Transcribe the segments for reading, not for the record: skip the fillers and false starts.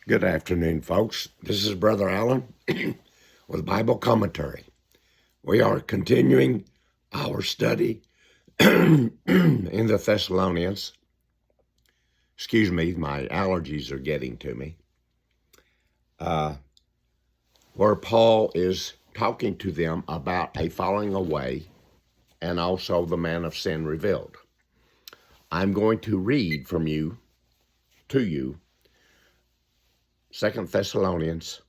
Good afternoon, folks. This is Brother Allen with Bible Commentary. We are continuing our study in the Thessalonians. Excuse me, my allergies are getting to me. Where Paul is talking to them about a falling away and also the man of sin revealed. I'm going to read to you 2 Thessalonians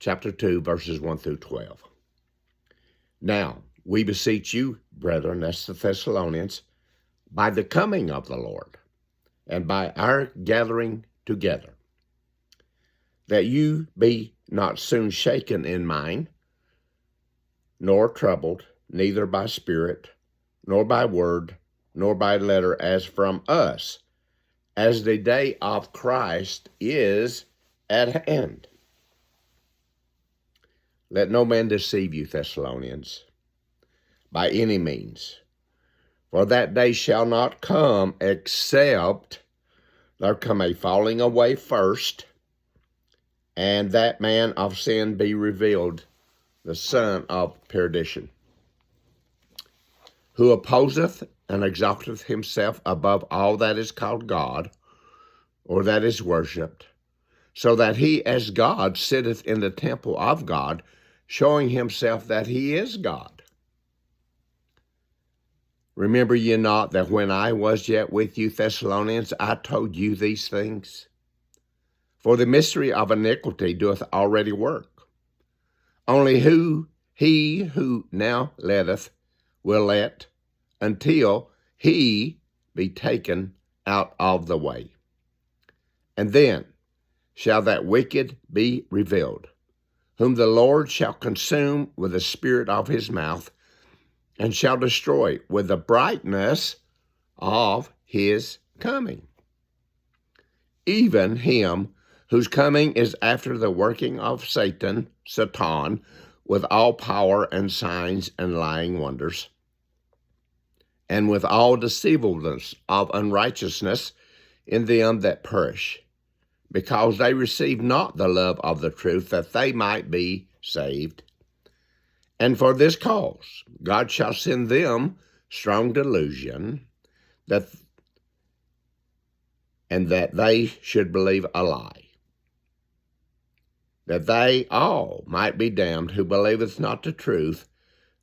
chapter 2, verses 1 through 12. Now, we beseech you, brethren, that's the Thessalonians, by the coming of the Lord, and by our gathering together, that you be not soon shaken in mind, nor troubled, neither by spirit, nor by word, nor by letter, as from us, as the day of Christ is at hand. Let no man deceive you, Thessalonians, by any means, for that day shall not come except there come a falling away first, and that man of sin be revealed, the son of perdition, who opposeth and exalteth himself above all that is called God, or that is worshipped, so that he as God sitteth in the temple of God, showing himself that he is God. Remember ye not that when I was yet with you, Thessalonians, I told you these things? For the mystery of iniquity doeth already work. Only he who now letteth will let, until he be taken out of the way. And then shall that wicked be revealed, whom the Lord shall consume with the spirit of his mouth, and shall destroy with the brightness of his coming. Even him whose coming is after the working of Satan, with all power and signs and lying wonders, and with all deceivableness of unrighteousness in them that perish, because they receive not the love of the truth, that they might be saved. And for this cause God shall send them strong delusion, and that they should believe a lie, that they all might be damned who believeth not the truth,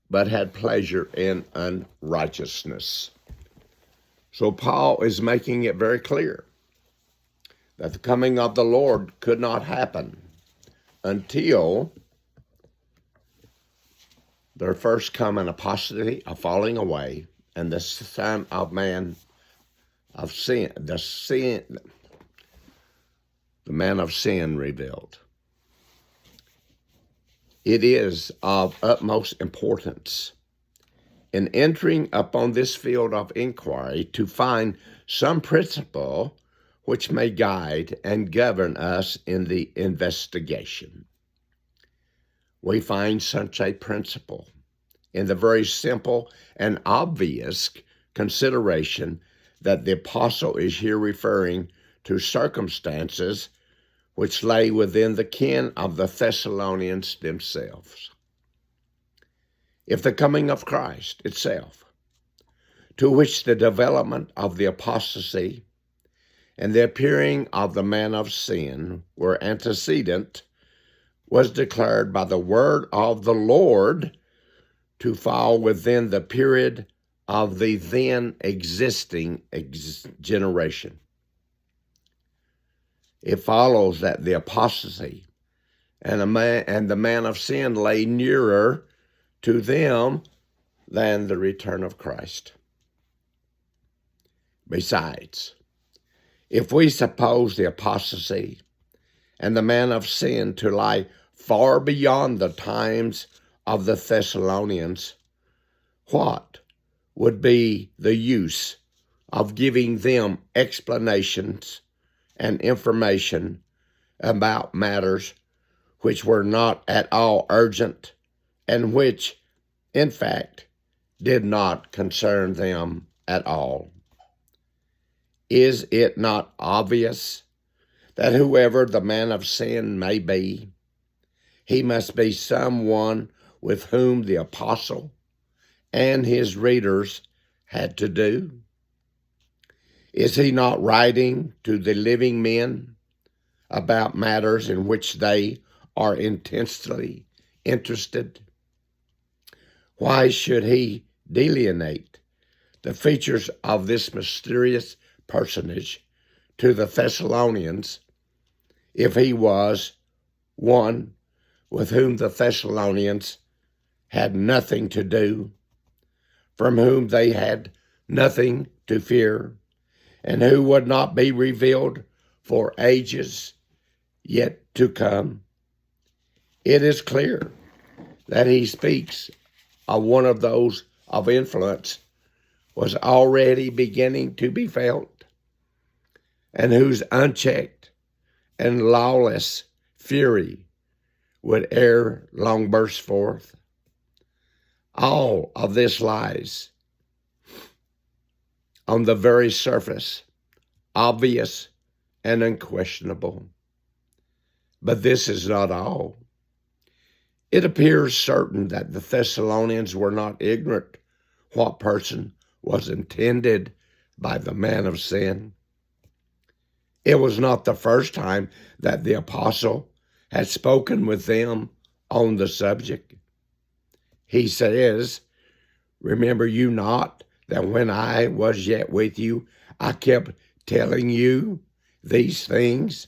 but had pleasure in unrighteousness. So Paul is making it very clear that the coming of the Lord could not happen until there first come an apostasy, a falling away, and the Son of Man of sin, the man of sin revealed. It is of utmost importance in entering upon this field of inquiry to find some principle which may guide and govern us in the investigation. We find such a principle in the very simple and obvious consideration that the apostle is here referring to circumstances which lay within the ken of the Thessalonians themselves. If the coming of Christ itself, to which the development of the apostasy and the appearing of the man of sin were antecedent, was declared by the word of the Lord to fall within the period of the then existing generation. It follows that the apostasy and the man of sin lay nearer to them than the return of Christ. Besides, if we suppose the apostasy and the man of sin to lie far beyond the times of the Thessalonians, what would be the use of giving them explanations and information about matters which were not at all urgent and which, in fact, did not concern them at all? Is it not obvious that whoever the man of sin may be, he must be someone with whom the apostle and his readers had to do. Is he not writing to the living men about matters in which they are intensely interested? Why should he delineate the features of this mysterious personage to the Thessalonians if he was one with whom the Thessalonians had nothing to do, from whom they had nothing to fear, and who would not be revealed for ages yet to come? It is clear that he speaks of one of those of influence was already beginning to be felt, and whose unchecked and lawless fury would ere long burst forth. All of this lies on the very surface, obvious and unquestionable. But this is not all. It appears certain that the Thessalonians were not ignorant what person was intended by the man of sin. It was not the first time that the apostle had spoken with them on the subject. He says, "Remember you not that when I was yet with you, I kept telling you these things?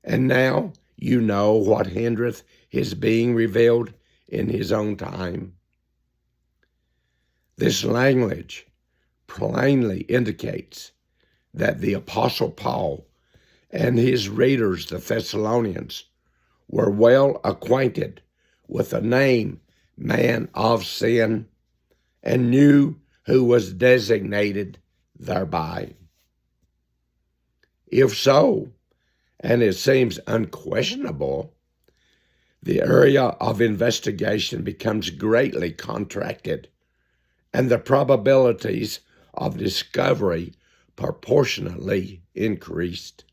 And now you know what hindereth his being revealed in his own time." This language plainly indicates that the Apostle Paul and his readers, the Thessalonians, were well acquainted with the name man of sin and knew who was designated thereby. If so, and it seems unquestionable, the area of investigation becomes greatly contracted, and the probabilities of discovery proportionately increased.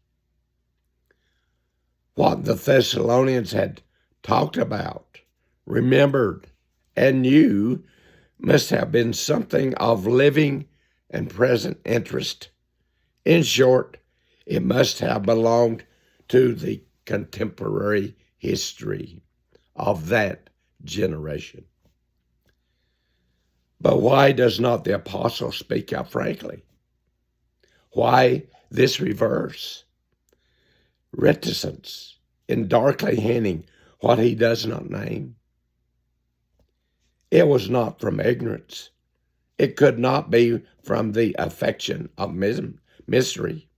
What the Thessalonians had talked about, remembered, and knew must have been something of living and present interest. In short, it must have belonged to the contemporary history of that generation. But why does not the apostle speak out frankly? Why this reverse? Reticence in darkly hinting what he does not name. It was not from ignorance. It could not be from the affection of mystery.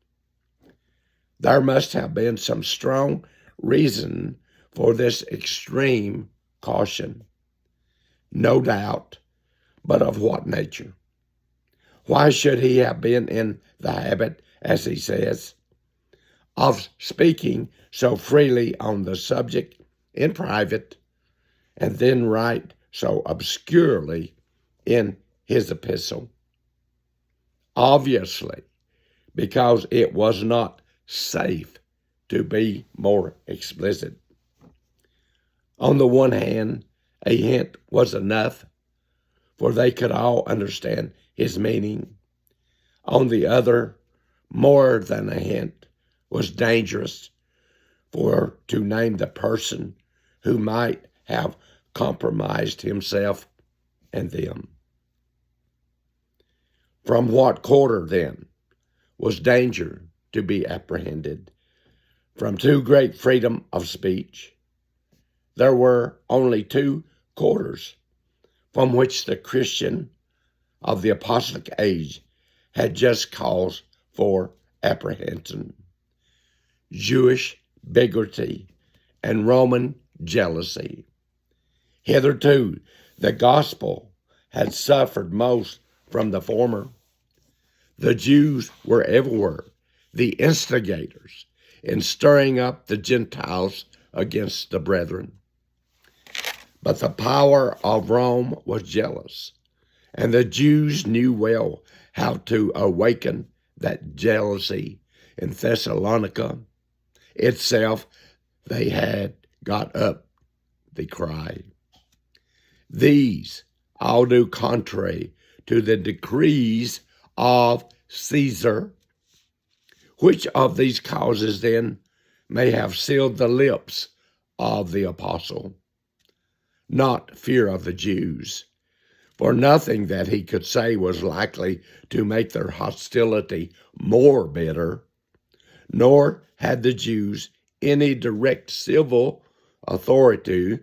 There must have been some strong reason for this extreme caution. No doubt, but of what nature? Why should he have been in the habit, as he says, of speaking so freely on the subject in private, and then write so obscurely in his epistle? Obviously, because it was not safe to be more explicit. On the one hand, a hint was enough, for they could all understand his meaning. On the other, more than a hint was dangerous, for to name the person who might have compromised himself and them. From what quarter, then, was danger to be apprehended? From too great freedom of speech? There were only two quarters from which the Christian of the apostolic age had just cause for apprehension: Jewish bigotry and Roman jealousy. Hitherto, the gospel had suffered most from the former. The Jews were everywhere the instigators in stirring up the Gentiles against the brethren. But the power of Rome was jealous, and the Jews knew well how to awaken that jealousy in Thessalonica itself they had got up the cry. These all do contrary to the decrees of Caesar. Which of these causes then may have sealed the lips of the apostle? Not fear of the Jews, for nothing that he could say was likely to make their hostility more bitter, nor had the Jews any direct civil authority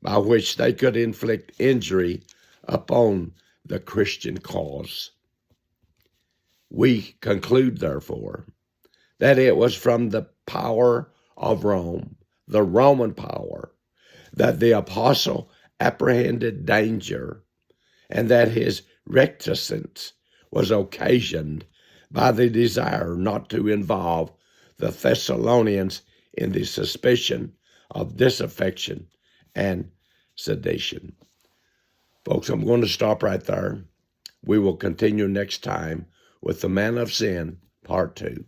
by which they could inflict injury upon the Christian cause. We conclude, therefore, that it was from the power of Rome, the Roman power, that the apostle apprehended danger, and that his reticence was occasioned by the desire not to involve the Thessalonians in the suspicion of disaffection and sedition. Folks, I'm going to stop right there. We will continue next time with the Man of Sin, Part 2.